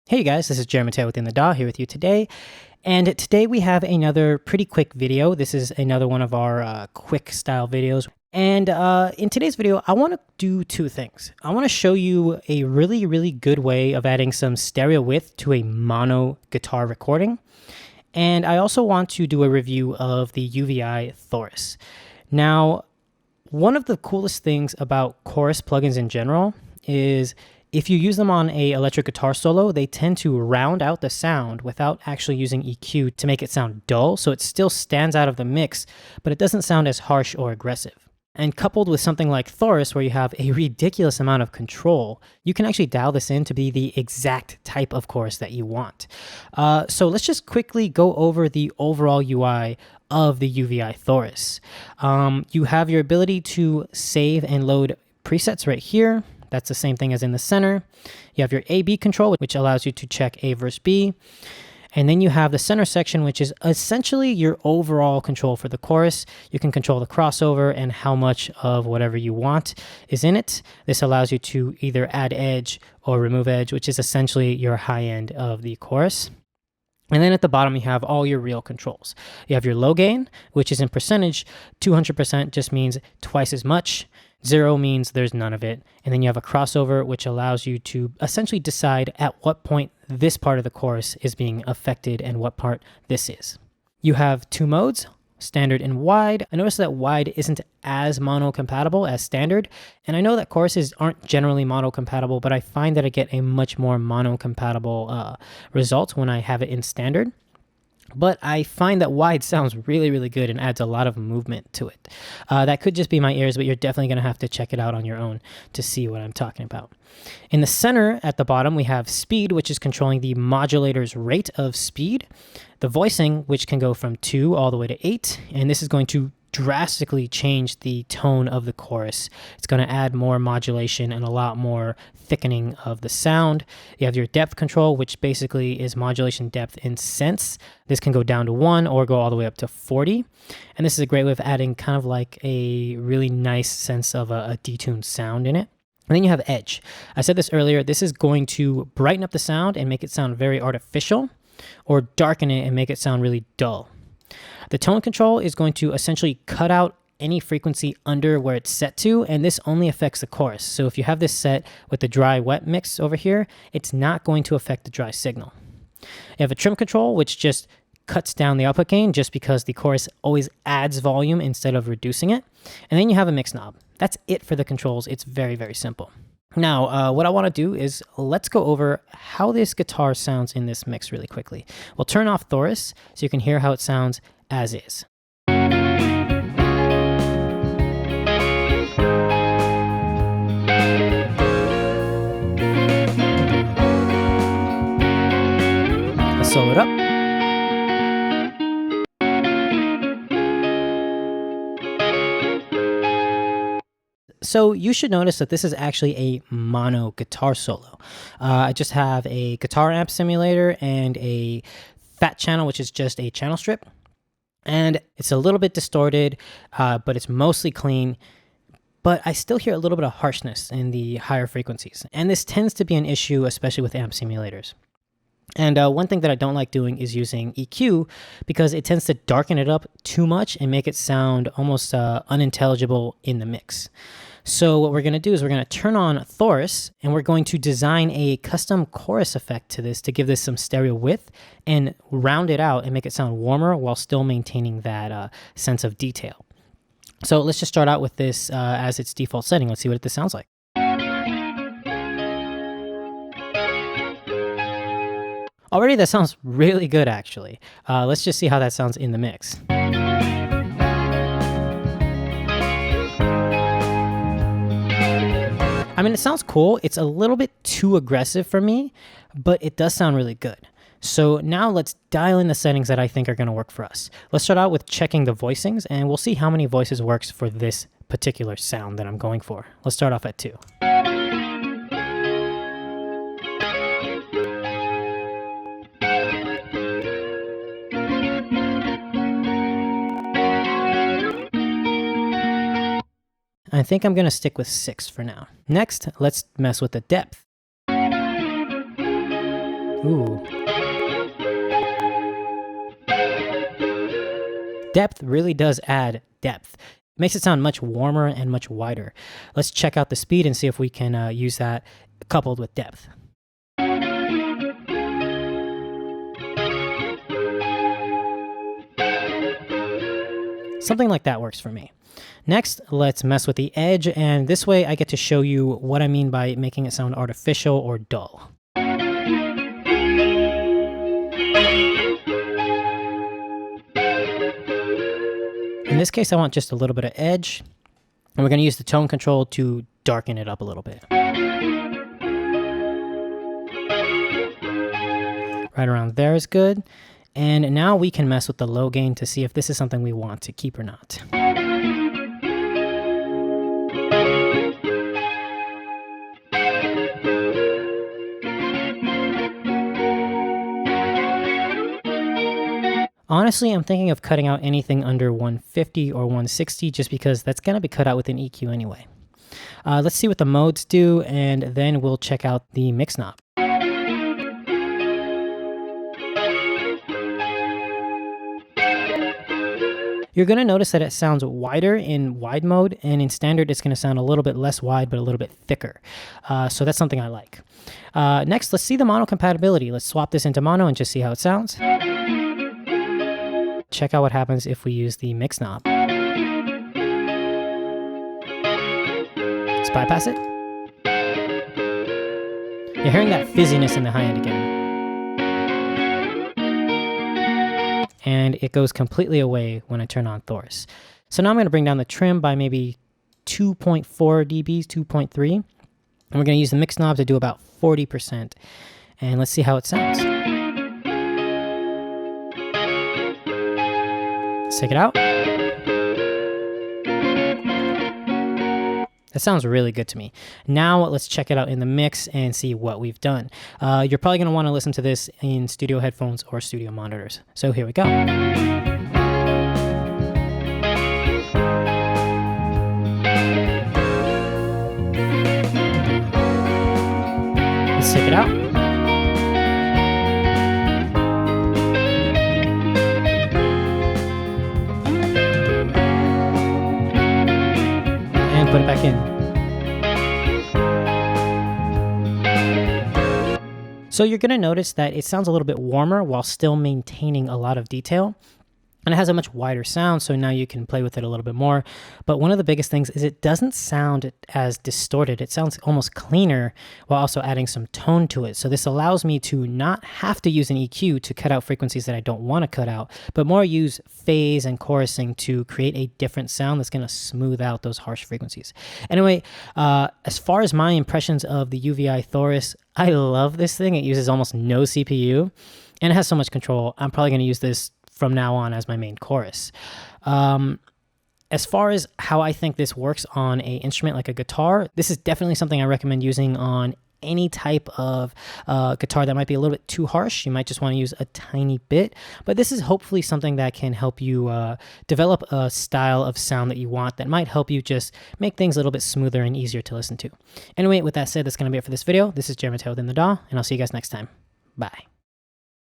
Hey guys, this is Jeremy Mateo within the DAW here with you today. And today we have another pretty quick video. This is another one of our quick style videos. And in today's video, I want to do two things. I want to show you a really good way of adding some stereo width to a mono guitar recording. And I also want to do a review of the UVI Thorus. Now, one of the coolest things about chorus plugins in general is if you use them on a electric guitar solo, they tend to round out the sound without actually using EQ to make it sound dull, so it still stands out of the mix, but it doesn't sound as harsh or aggressive. And coupled with something like Thorus, where you have a ridiculous amount of control, you can actually dial this in to be the exact type of chorus that you want. So let's just quickly go over the overall UI of the UVI Thorus. You have your ability to save and load presets right here. That's the same thing as in the center. You have your A-B control, which allows you to check A versus B. And then you have the center section, which is essentially your overall control for the chorus. You can control the crossover and how much of whatever you want is in it. This allows you to either add edge or remove edge, which is essentially your high end of the chorus. And then at the bottom, you have all your real controls. You have your low gain, which is in percentage. 200% just means twice as much. 0 means there's none of it. And then you have a crossover, which allows you to essentially decide at what point this part of the chorus is being affected and what part this is. You have two modes, standard and wide. I noticed that wide isn't as mono compatible as standard. And I know that choruses aren't generally mono compatible, but I find that I get a much more mono compatible result when I have it in standard. But I find that wide sounds really good and adds a lot of movement to it. That could just be my ears, but you're definitely going to have to check it out on your own to see what I'm talking about. In the center at the bottom, we have speed, which is controlling the modulator's rate of speed. The voicing, which can go from 2 all the way to 8. And this is going to drastically change the tone of the chorus. It's going to add more modulation and a lot more thickening of the sound. You have your depth control, which basically is modulation depth in cents. This can go down to 1 or go all the way up to 40. And this is a great way of adding kind of like a really nice sense of a detuned sound in it. And then you have edge. I said this earlier, this is going to brighten up the sound and make it sound very artificial, or darken it and make it sound really dull. The tone control is going to essentially cut out any frequency under where it's set to, and this only affects the chorus. So if you have this set with the dry-wet mix over here, it's not going to affect the dry signal. You have a trim control, which just cuts down the output gain just because the chorus always adds volume instead of reducing it. And then you have a mix knob. That's it for the controls. It's very simple. Now, what I want to do is let's go over how this guitar sounds in this mix really quickly. We'll turn off Thorus so you can hear how it sounds as is. Let's solo it up. So you should notice that this is actually a mono guitar solo. I just have a guitar amp simulator and a fat channel, which is just a channel strip. And it's a little bit distorted, but it's mostly clean. But I still hear a little bit of harshness in the higher frequencies. And this tends to be an issue, especially with amp simulators. And one thing that I don't like doing is using EQ because it tends to darken it up too much and make it sound almost unintelligible in the mix. So what we're going to do is we're going to turn on Thorus and we're going to design a custom chorus effect to this to give this some stereo width and round it out and make it sound warmer while still maintaining that sense of detail. So let's just start out with this as its default setting. Let's see what this sounds like. Already that sounds really good, actually. Let's just see how that sounds in the mix. I mean, it sounds cool. It's a little bit too aggressive for me, but it does sound really good. So now let's dial in the settings that I think are going to work for us. Let's start out with checking the voicings, and we'll see how many voices works for this particular sound that I'm going for. Let's start off at 2. I think I'm going to stick with 6 for now. Next, let's mess with the depth. Ooh. Depth really does add depth. It makes it sound much warmer and much wider. Let's check out the speed and see if we can use that coupled with depth. Something like that works for me. Next, let's mess with the edge, and this way I get to show you what I mean by making it sound artificial or dull. In this case, I want just a little bit of edge, and we're going to use the tone control to darken it up a little bit. Right around there is good. And now we can mess with the low gain to see if this is something we want to keep or not. Honestly, I'm thinking of cutting out anything under 150 or 160 just because that's going to be cut out with an EQ anyway. Let's see what the modes do, and then we'll check out the mix knob. You're going to notice that it sounds wider in wide mode, and in standard it's going to sound a little bit less wide but a little bit thicker. So that's something I like. Next, let's see the mono compatibility. Let's swap this into mono and just see how it sounds. Check out what happens if we use the mix knob. Let's bypass it. You're hearing that fizziness in the high end again. And it goes completely away when I turn on Thorus. So now I'm going to bring down the trim by maybe 2.4 dBs, 2.3. And we're going to use the mix knob to do about 40%. And let's see how it sounds. Let's take it out. That sounds really good to me. Now let's check it out in the mix and see what we've done. You're probably going to want to listen to this in studio headphones or studio monitors. So here we go. Let's take it out. And put it back in. So you're going to notice that it sounds a little bit warmer while still maintaining a lot of detail. And it has a much wider sound, so now you can play with it a little bit more. But one of the biggest things is it doesn't sound as distorted. It sounds almost cleaner while also adding some tone to it. So this allows me to not have to use an EQ to cut out frequencies that I don't want to cut out, but more use phase and chorusing to create a different sound that's going to smooth out those harsh frequencies. Anyway, as far as my impressions of the UVI Thorus, I love this thing. It uses almost no CPU and it has so much control. I'm probably going to use this from now on as my main chorus. As far as how I think this works on an instrument like a guitar, this is definitely something I recommend using on any type of guitar that might be a little bit too harsh. You might just want to use a tiny bit, but this is hopefully something that can help you develop a style of sound that you want that might help you just make things a little bit smoother and easier to listen to. Anyway, with that said, that's going to be it for this video. This is Jeremy with the DAW, and I'll see you guys next time. Bye.